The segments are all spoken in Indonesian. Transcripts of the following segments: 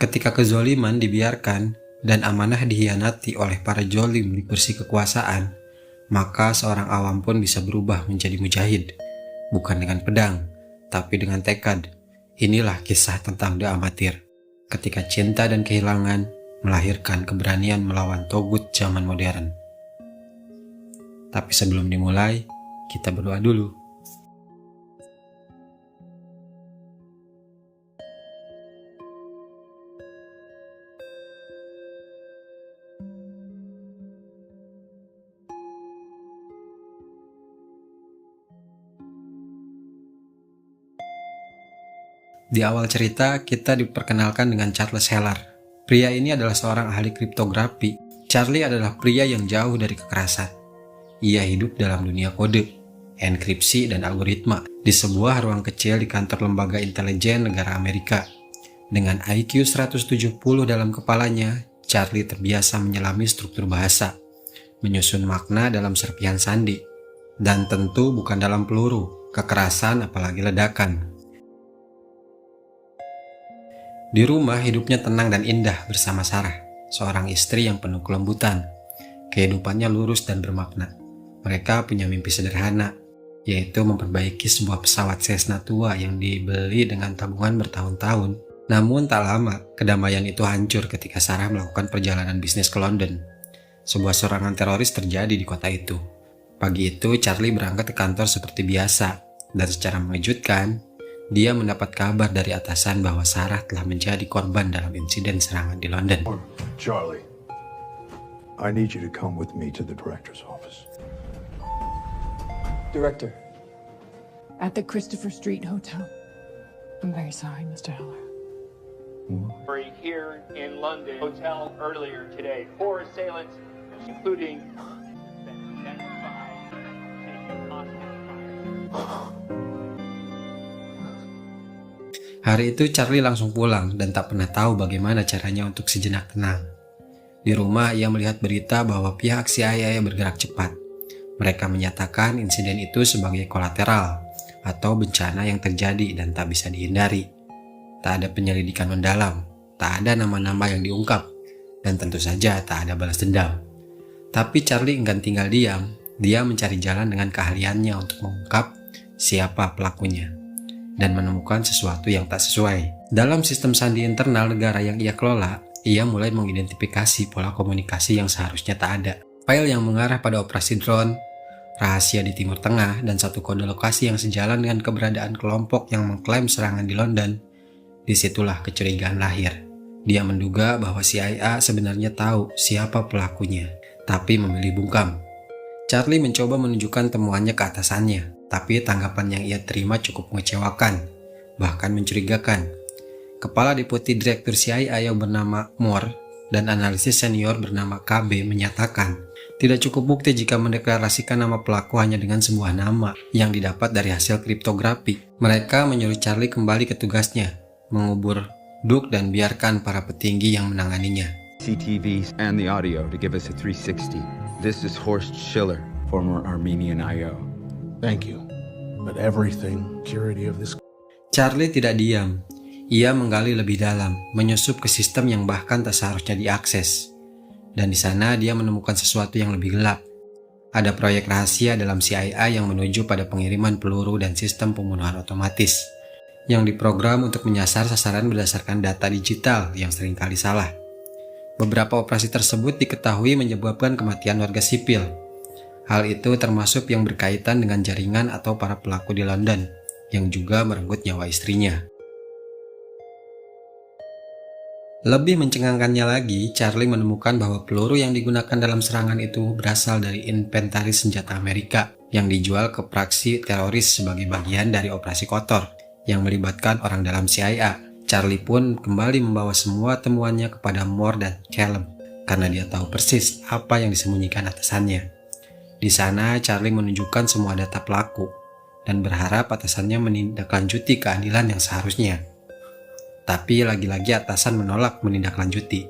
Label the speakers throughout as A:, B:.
A: Ketika kezoliman dibiarkan dan amanah dikhianati oleh para jolim di kursi kekuasaan, maka seorang awam pun bisa berubah menjadi mujahid, bukan dengan pedang, tapi dengan tekad. Inilah kisah tentang The Amatir, ketika cinta dan kehilangan melahirkan keberanian melawan togut zaman modern. Tapi sebelum dimulai, kita berdoa dulu. Di awal cerita, kita diperkenalkan dengan Charles Heller. Pria ini adalah seorang ahli kriptografi. Charlie adalah pria yang jauh dari kekerasan. Ia hidup dalam dunia kode, enkripsi, dan algoritma di sebuah ruang kecil di kantor lembaga intelijen negara Amerika. Dengan IQ 170 dalam kepalanya, Charlie terbiasa menyelami struktur bahasa, menyusun makna dalam serpihan sandi, dan tentu bukan dalam peluru, kekerasan apalagi ledakan. Di rumah hidupnya tenang dan indah bersama Sarah, seorang istri yang penuh kelembutan. Kehidupannya lurus dan bermakna. Mereka punya mimpi sederhana, yaitu memperbaiki sebuah pesawat Cessna tua yang dibeli dengan tabungan bertahun-tahun. Namun tak lama, kedamaian itu hancur ketika Sarah melakukan perjalanan bisnis ke London. Sebuah serangan teroris terjadi di kota itu. Pagi itu, Charlie berangkat ke kantor seperti biasa, dan secara mengejutkan, dia mendapat kabar dari atasan bahwa Sarah telah menjadi korban dalam insiden serangan di London.
B: Charlie, I need you to come with me to the director's office.
C: Director.
D: At the Christopher Street Hotel. I'm very sorry, Mr. Heller.
C: Here in London, hotel earlier today. 4 assailants, including
A: Hari itu Charlie langsung pulang dan tak pernah tahu bagaimana caranya untuk sejenak tenang. Di rumah ia melihat berita bahwa pihak CIA bergerak cepat. Mereka menyatakan insiden itu sebagai kolateral atau bencana yang terjadi dan tak bisa dihindari. Tak ada penyelidikan mendalam, tak ada nama-nama yang diungkap, dan tentu saja tak ada balas dendam. Tapi Charlie enggan tinggal diam. Dia mencari jalan dengan keahliannya untuk mengungkap siapa pelakunya dan menemukan sesuatu yang tak sesuai. Dalam sistem sandi internal negara yang ia kelola, ia mulai mengidentifikasi pola komunikasi yang seharusnya tak ada. File yang mengarah pada operasi drone, rahasia di Timur Tengah, dan satu kode lokasi yang sejalan dengan keberadaan kelompok yang mengklaim serangan di London. Disitulah kecurigaan lahir. Dia menduga bahwa CIA sebenarnya tahu siapa pelakunya, tapi memilih bungkam. Charlie mencoba menunjukkan temuannya ke atasannya, tapi tanggapan yang ia terima cukup mengecewakan, bahkan mencurigakan. Kepala Deputi Direktur CIA yang bernama Moore dan analisis senior bernama KB menyatakan, tidak cukup bukti jika mendeklarasikan nama pelaku hanya dengan sebuah nama yang didapat dari hasil kriptografi. Mereka menyuruh Charlie kembali ke tugasnya, mengubur Duke dan biarkan para petinggi yang menanganinya.
E: CCTVs and the audio to give us a 360. This is Horst Schiller, former Armenian IO.
B: Thank you. But everything, security of this...
A: Charlie tidak diam. Ia menggali lebih dalam, menyusup ke sistem yang bahkan tak seharusnya diakses. Dan di sana dia menemukan sesuatu yang lebih gelap. Ada proyek rahasia dalam CIA yang menuju pada pengiriman peluru dan sistem pembunuhan otomatis, yang diprogram untuk menyasar sasaran berdasarkan data digital yang seringkali salah. Beberapa operasi tersebut diketahui menyebabkan kematian warga sipil. Hal itu termasuk yang berkaitan dengan jaringan atau para pelaku di London, yang juga merenggut nyawa istrinya. Lebih mencengangkannya lagi, Charlie menemukan bahwa peluru yang digunakan dalam serangan itu berasal dari inventaris senjata Amerika yang dijual ke praksi teroris sebagai bagian dari operasi kotor yang melibatkan orang dalam CIA. Charlie pun kembali membawa semua temuannya kepada Moore dan Callum karena dia tahu persis apa yang disembunyikan atasannya. Di sana, Charlie menunjukkan semua data pelaku dan berharap atasannya menindaklanjuti keadilan yang seharusnya. Tapi lagi-lagi atasan menolak menindaklanjuti.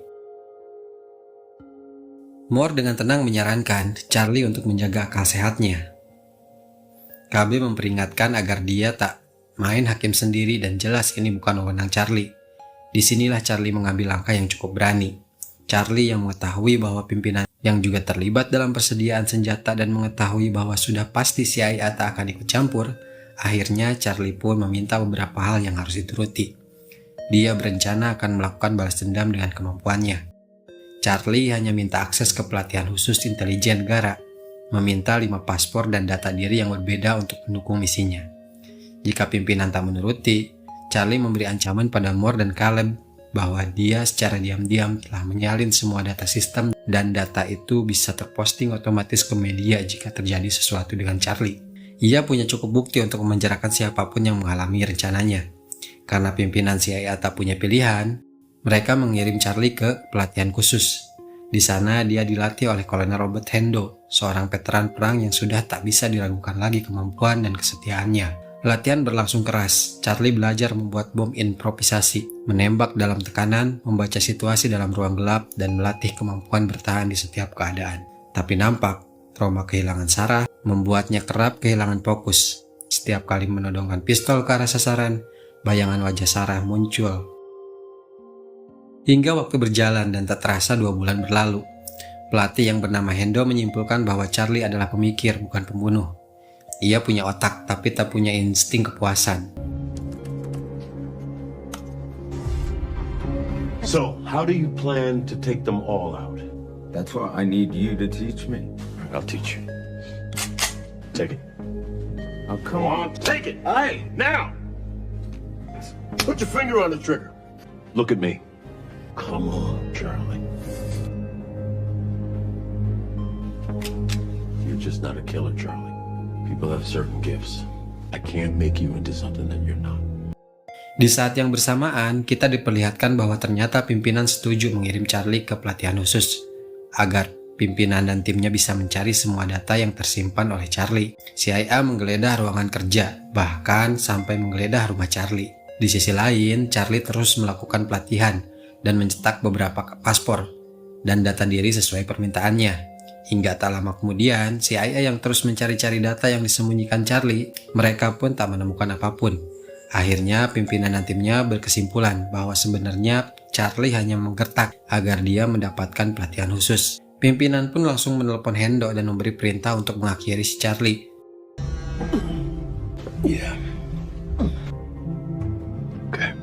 A: Moore dengan tenang menyarankan Charlie untuk menjaga akal sehatnya. KB memperingatkan agar dia tak main hakim sendiri dan jelas ini bukan wewenang Charlie. Disinilah Charlie mengambil langkah yang cukup berani. Charlie yang mengetahui bahwa pimpinan yang juga terlibat dalam persediaan senjata dan mengetahui bahwa sudah pasti CIA tak akan ikut campur, akhirnya Charlie pun meminta beberapa hal yang harus dituruti. Dia berencana akan melakukan balas dendam dengan kemampuannya. Charlie hanya minta akses ke pelatihan khusus intelijen negara, meminta 5 paspor dan data diri yang berbeda untuk mendukung misinya. Jika pimpinan tak menuruti, Charlie memberi ancaman pada Moore dan Caleb bahwa dia secara diam-diam telah menyalin semua data sistem dan data itu bisa terposting otomatis ke media jika terjadi sesuatu dengan Charlie. Ia punya cukup bukti untuk memenjarakan siapapun yang mengalami rencananya. Karena pimpinan CIA tak punya pilihan, mereka mengirim Charlie ke pelatihan khusus. Di sana dia dilatih oleh Kolonel Robert Hendo, seorang veteran perang yang sudah tak bisa diragukan lagi kemampuan dan kesetiaannya. Latihan berlangsung keras. Charlie belajar membuat bom improvisasi, menembak dalam tekanan, membaca situasi dalam ruang gelap, dan melatih kemampuan bertahan di setiap keadaan. Tapi nampak, trauma kehilangan Sarah membuatnya kerap kehilangan fokus. Setiap kali menodongkan pistol ke arah sasaran, bayangan wajah Sarah muncul. Hingga waktu berjalan dan tak terasa 2 bulan berlalu. Pelatih yang bernama Hendo menyimpulkan bahwa Charlie adalah pemikir, bukan pembunuh. Ia punya otak, tapi tak punya insting kepuasan.
F: So, how do you plan to take them all out?
E: That's why I need you to teach me.
F: I'll teach you. Take it.
E: Oh, come
F: Come
E: on.
F: on, take it! Aye, now! Put your finger on the trigger. Look at me. Come on, Charlie. You're just not a killer, Charlie. People have certain gifts. I can't make you into something that you're not.
A: Di saat yang bersamaan, kita diperlihatkan bahwa ternyata pimpinan setuju mengirim Charlie ke pelatihan khusus agar pimpinan dan timnya bisa mencari semua data yang tersimpan oleh Charlie. CIA menggeledah ruangan kerja, bahkan sampai menggeledah rumah Charlie. Di sisi lain, Charlie terus melakukan pelatihan dan mencetak beberapa paspor dan data diri sesuai permintaannya. Hingga tak lama kemudian, CIA yang terus mencari-cari data yang disembunyikan Charlie, mereka pun tak menemukan apapun. Akhirnya, pimpinan dan timnya berkesimpulan bahwa sebenarnya Charlie hanya menggertak agar dia mendapatkan pelatihan khusus. Pimpinan pun langsung menelepon Hendo dan memberi perintah untuk mengakhiri si Charlie.
F: Yeah. Okay.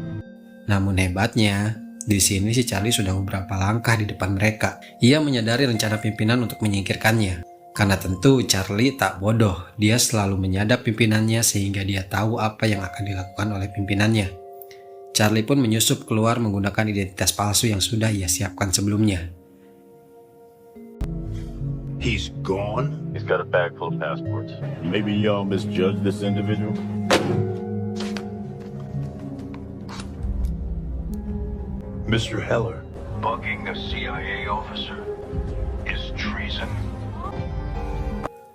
A: Namun hebatnya, di sini si Charlie sudah beberapa langkah di depan mereka. Ia menyadari rencana pimpinan untuk menyingkirkannya. Karena tentu Charlie tak bodoh, dia selalu menyadap pimpinannya sehingga dia tahu apa yang akan dilakukan oleh pimpinannya. Charlie pun menyusup keluar menggunakan identitas palsu yang sudah ia siapkan sebelumnya.
F: He's gone?
C: He's got a bag full of passports.
F: Maybe y'all misjudged this individual? Mr. Heller.
G: Bugging a CIA officer is treason.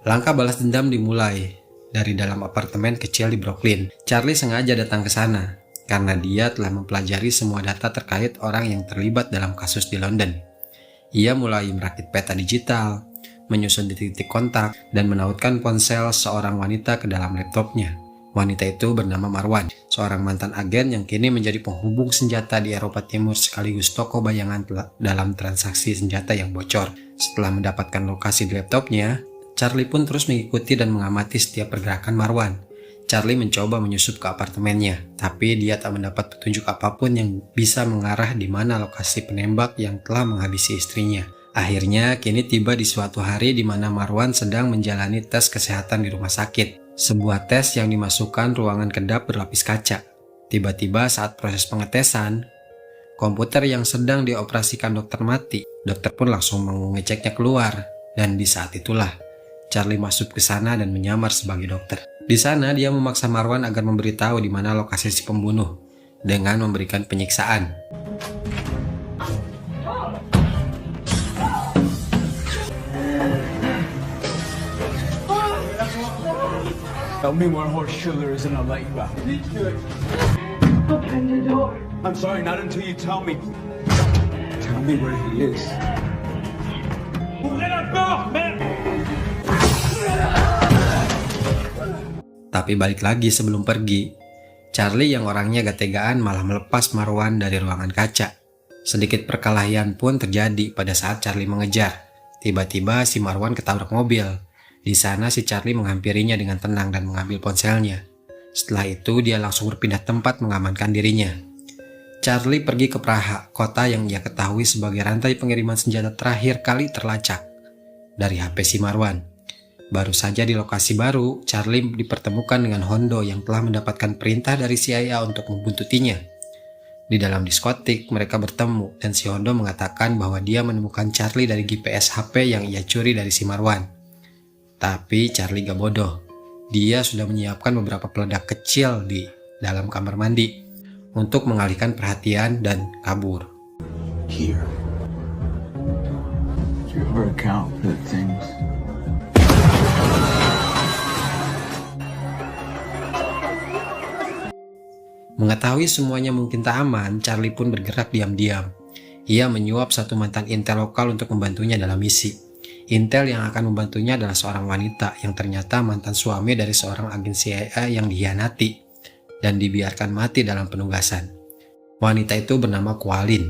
A: Langkah balas dendam dimulai dari dalam apartemen kecil di Brooklyn. Charlie sengaja datang ke sana karena dia telah mempelajari semua data terkait orang yang terlibat dalam kasus di London. Ia mulai merakit peta digital, menyusun titik-titik kontak, dan menautkan ponsel seorang wanita ke dalam laptopnya. Wanita itu bernama Marwan, seorang mantan agen yang kini menjadi penghubung senjata di Eropa Timur sekaligus tokoh bayangan dalam transaksi senjata yang bocor. Setelah mendapatkan lokasi di laptopnya, Charlie pun terus mengikuti dan mengamati setiap pergerakan Marwan. Charlie mencoba menyusup ke apartemennya, tapi dia tak mendapat petunjuk apapun yang bisa mengarah di mana lokasi penembak yang telah menghabisi istrinya. Akhirnya, kini tiba di suatu hari di mana Marwan sedang menjalani tes kesehatan di rumah sakit. Sebuah tes yang dimasukkan ruangan kedap berlapis kaca. Tiba-tiba saat proses pengetesan, komputer yang sedang dioperasikan dokter mati. Dokter pun langsung mengeceknya keluar. Dan di saat itulah, Charlie masuk ke sana dan menyamar sebagai dokter. Di sana dia memaksa Marwan agar memberitahu di mana lokasi si pembunuh dengan memberikan penyiksaan.
H: Tell me where Horst Schiller is and I'll let you out.
G: Open the door.
H: I'm sorry, not until you tell me. Tell me where he is.
G: Let us go, man!
A: Tapi balik lagi sebelum pergi, Charlie yang orangnya gak tegaan malah melepas Marwan dari ruangan kaca. Sedikit perkelahian pun terjadi pada saat Charlie mengejar. Tiba-tiba si Marwan ketabrak mobil. Di sana si Charlie menghampirinya dengan tenang dan mengambil ponselnya. Setelah itu dia langsung berpindah tempat mengamankan dirinya. Charlie pergi ke Praha, kota yang ia ketahui sebagai rantai pengiriman senjata terakhir kali terlacak dari HP si Marwan. Baru saja di lokasi baru, Charlie dipertemukan dengan Hondo yang telah mendapatkan perintah dari CIA untuk membuntutinya. Di dalam diskotik, mereka bertemu dan si Hondo mengatakan bahwa dia menemukan Charlie dari GPS HP yang ia curi dari si Marwan. Tapi Charlie gak bodoh. Dia sudah menyiapkan beberapa peledak kecil di dalam kamar mandi untuk mengalihkan perhatian dan kabur.
B: Here.
H: Do you ever account for the things?
A: Mengetahui semuanya mungkin tak aman, Charlie pun bergerak diam-diam. Ia menyuap satu mantan intel lokal untuk membantunya dalam misi. Intel yang akan membantunya adalah seorang wanita yang ternyata mantan suami dari seorang agen CIA yang dikhianati dan dibiarkan mati dalam penugasan. Wanita itu bernama Kualin.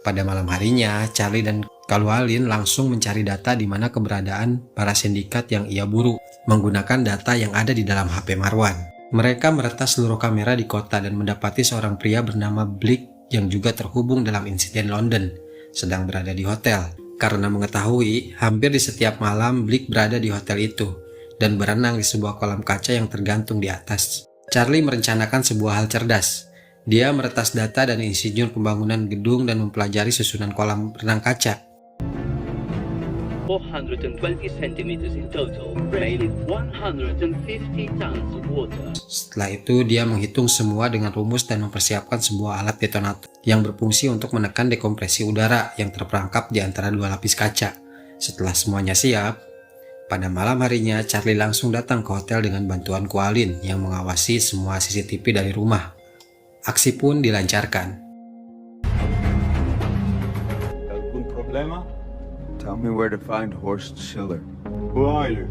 A: Pada malam harinya, Charlie dan Kualin langsung mencari data di mana keberadaan para sindikat yang ia buru menggunakan data yang ada di dalam HP Marwan. Mereka meretas seluruh kamera di kota dan mendapati seorang pria bernama Blake yang juga terhubung dalam insiden London, sedang berada di hotel. Karena mengetahui, hampir di setiap malam Blake berada di hotel itu dan berenang di sebuah kolam kaca yang tergantung di atas. Charlie merencanakan sebuah hal cerdas. Dia meretas data dan insinyur pembangunan gedung dan mempelajari susunan kolam renang kaca.
I: 420 centimeters in total, made 150 tons of water.
A: Setelah itu dia menghitung semua dengan rumus dan mempersiapkan sebuah alat detonator yang berfungsi untuk menekan dekompresi udara yang terperangkap di antara dua lapis kaca. Setelah semuanya siap, pada malam harinya Charlie langsung datang ke hotel dengan bantuan Kualin yang mengawasi semua CCTV dari rumah. Aksi pun dilancarkan.
H: ¿Algún problema?
E: Tell me where to find Horst Schiller.
F: Who are you?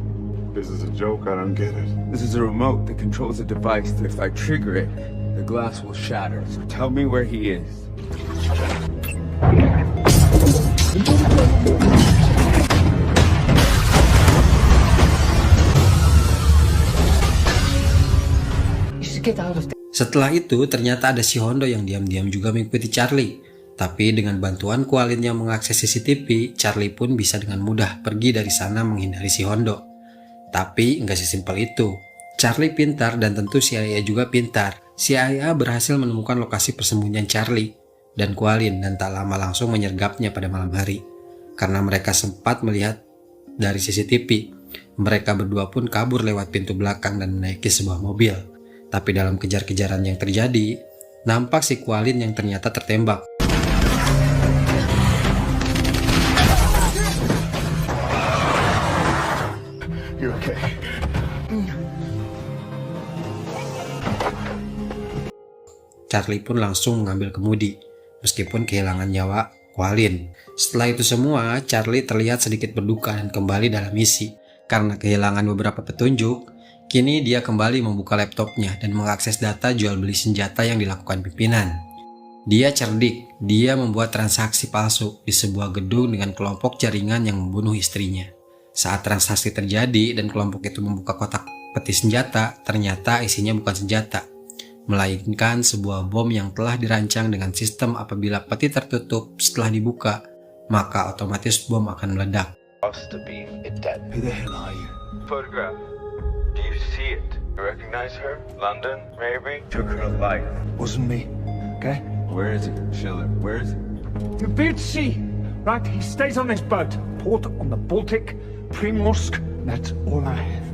F: This is a joke, I don't get it.
E: This is a remote that controls a device that if I trigger it, the glass will shatter. So tell me where he is.
D: You should get out of there.
A: Setelah itu ternyata ada si Hondo yang diam-diam juga mengikuti Charlie. Tapi dengan bantuan Kualin yang mengakses CCTV, Charlie pun bisa dengan mudah pergi dari sana menghindari si Hondo. Tapi nggak sesimpel itu. Charlie pintar dan tentu CIA juga pintar. CIA berhasil menemukan lokasi persembunyian Charlie dan Kualin dan tak lama langsung menyergapnya pada malam hari. Karena mereka sempat melihat dari CCTV, mereka berdua pun kabur lewat pintu belakang dan menaiki sebuah mobil. Tapi dalam kejar-kejaran yang terjadi, nampak si Kualin yang ternyata tertembak.
F: You're okay.
A: Charlie pun langsung mengambil kemudi, meskipun kehilangan nyawa Kualin. Setelah itu semua, Charlie terlihat sedikit berduka dan kembali dalam misi. Karena kehilangan beberapa petunjuk, kini dia kembali membuka laptopnya dan mengakses data jual beli senjata yang dilakukan pimpinan. Dia cerdik, dia membuat transaksi palsu di sebuah gedung dengan kelompok jaringan yang membunuh istrinya. Saat transaksi terjadi dan kelompok itu membuka kotak peti senjata, ternyata isinya bukan senjata, melainkan sebuah bom yang telah dirancang dengan sistem apabila peti tertutup setelah dibuka, maka otomatis bom akan meledak.
G: Supposed to be dead.
B: Who the hell are you?
G: Photograph. Do you see it? You recognize her? London, maybe?
H: Took her life.
B: Wasn't me. Okay?
E: Where is it, Schiller? Where is it?
H: You beard sea, right? He stays on this boat. Port on the Baltic, Primorsk. That's all I have.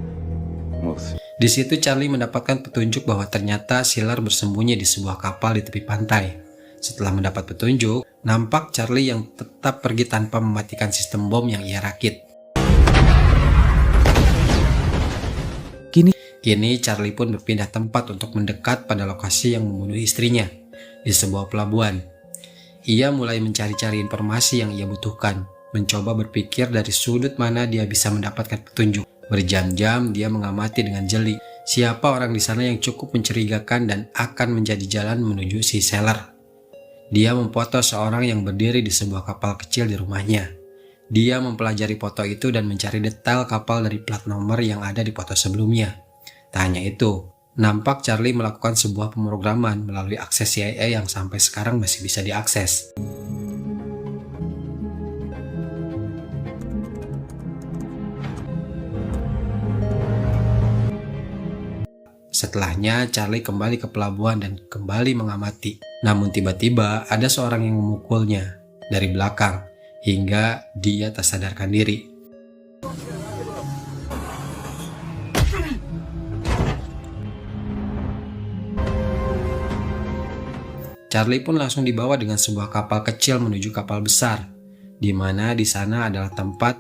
E: We'll see.
A: Di situ Charlie mendapatkan petunjuk bahwa ternyata Schiller bersembunyi di sebuah kapal di tepi pantai. Setelah mendapat petunjuk, nampak Charlie yang tetap pergi tanpa mematikan sistem bom yang ia rakit. Kini Charlie pun berpindah tempat untuk mendekat pada lokasi yang membunuh istrinya di sebuah pelabuhan. Ia mulai mencari-cari informasi yang ia butuhkan, mencoba berpikir dari sudut mana dia bisa mendapatkan petunjuk. Berjam-jam dia mengamati dengan jeli siapa orang di sana yang cukup mencurigakan dan akan menjadi jalan menuju si Sailor. Dia memfoto seorang yang berdiri di sebuah kapal kecil di rumahnya. Dia mempelajari foto itu dan mencari detail kapal dari plat nomor yang ada di foto sebelumnya. Tak hanya itu, nampak Charlie melakukan sebuah pemrograman melalui akses CIA yang sampai sekarang masih bisa diakses. Setelahnya, Charlie kembali ke pelabuhan dan kembali mengamati. Namun tiba-tiba ada seorang yang memukulnya dari belakang hingga dia tak sadarkan diri. Charlie pun langsung dibawa dengan sebuah kapal kecil menuju kapal besar, di mana di sana adalah tempat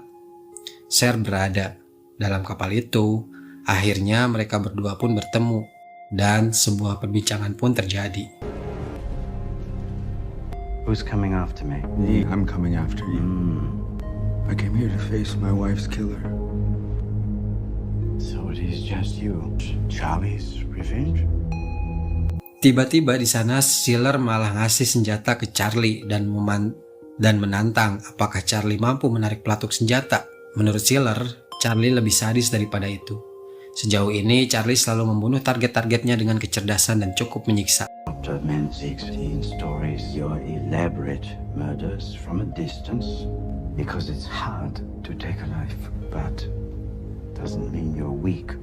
A: Sher berada. Dalam kapal itu, akhirnya mereka berdua pun bertemu dan sebuah perbincangan pun terjadi.
J: Who's coming after me?
E: I'm coming after you. I came here to face my wife's killer.
J: So it is just you. Charlie's revenge?
A: Tiba-tiba di sana Schiller malah ngasih senjata ke Charlie dan menantang apakah Charlie mampu menarik pelatuk senjata. Menurut Schiller, Charlie lebih sadis daripada itu. Sejauh ini Charlie selalu membunuh target-targetnya dengan kecerdasan dan cukup menyiksa.
J: After Men 16 stories, your elaborate murders from a distance, because it's hard to take a life, but doesn't mean you're weak.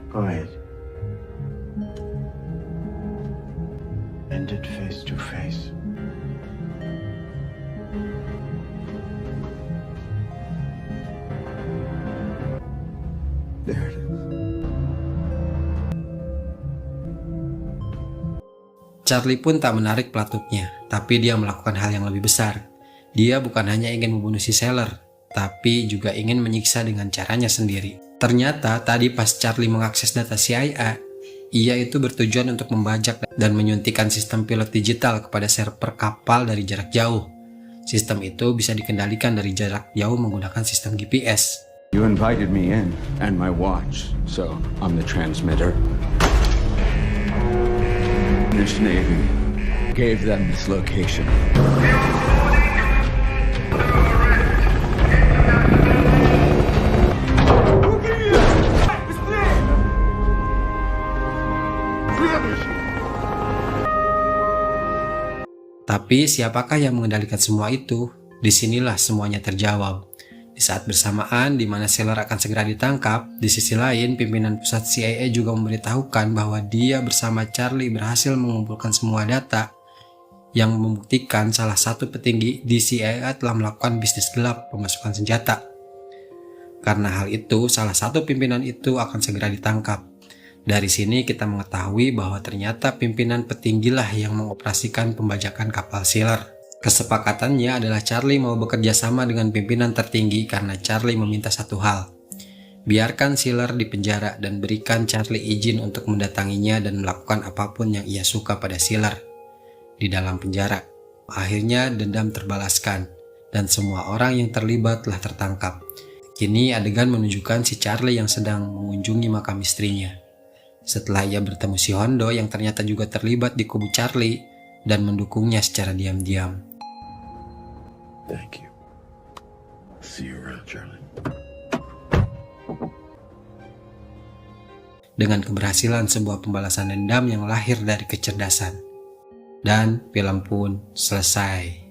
J: Go ahead. End it face to face.
E: There it is.
A: Charlie pun tak menarik pelatuknya, tapi dia melakukan hal yang lebih besar. Dia bukan hanya ingin membunuh si Sailor, tapi juga ingin menyiksa dengan caranya sendiri. Ternyata tadi pas Charlie mengakses data CIA, ia itu bertujuan untuk membajak dan menyuntikkan sistem pilot digital kepada server kapal dari jarak jauh. Sistem itu bisa dikendalikan dari jarak jauh menggunakan sistem GPS.
E: You invited me in, and my watch, so I'm the transmitter. British Navy gave them this location.
A: Tapi siapakah yang mengendalikan semua itu? Disinilah semuanya terjawab. Di saat bersamaan di mana Sailor akan segera ditangkap, di sisi lain pimpinan pusat CIA juga memberitahukan bahwa dia bersama Charlie berhasil mengumpulkan semua data yang membuktikan salah satu petinggi di CIA telah melakukan bisnis gelap pemasukan senjata. Karena hal itu, salah satu pimpinan itu akan segera ditangkap. Dari sini kita mengetahui bahwa ternyata pimpinan petinggilah yang mengoperasikan pembajakan kapal Sailor. Kesepakatannya adalah Charlie mau bekerja sama dengan pimpinan tertinggi karena Charlie meminta satu hal. Biarkan Sailor di penjara dan berikan Charlie izin untuk mendatanginya dan melakukan apapun yang ia suka pada Sailor di dalam penjara. Akhirnya dendam terbalaskan dan semua orang yang terlibat telah tertangkap. Kini adegan menunjukkan si Charlie yang sedang mengunjungi makam istrinya. Setelah ia bertemu si Hondo yang ternyata juga terlibat di kubu Charlie dan mendukungnya secara diam-diam.
F: Thank you. See you around, Charlie.
A: Dengan keberhasilan sebuah pembalasan dendam yang lahir dari kecerdasan. Dan film pun selesai.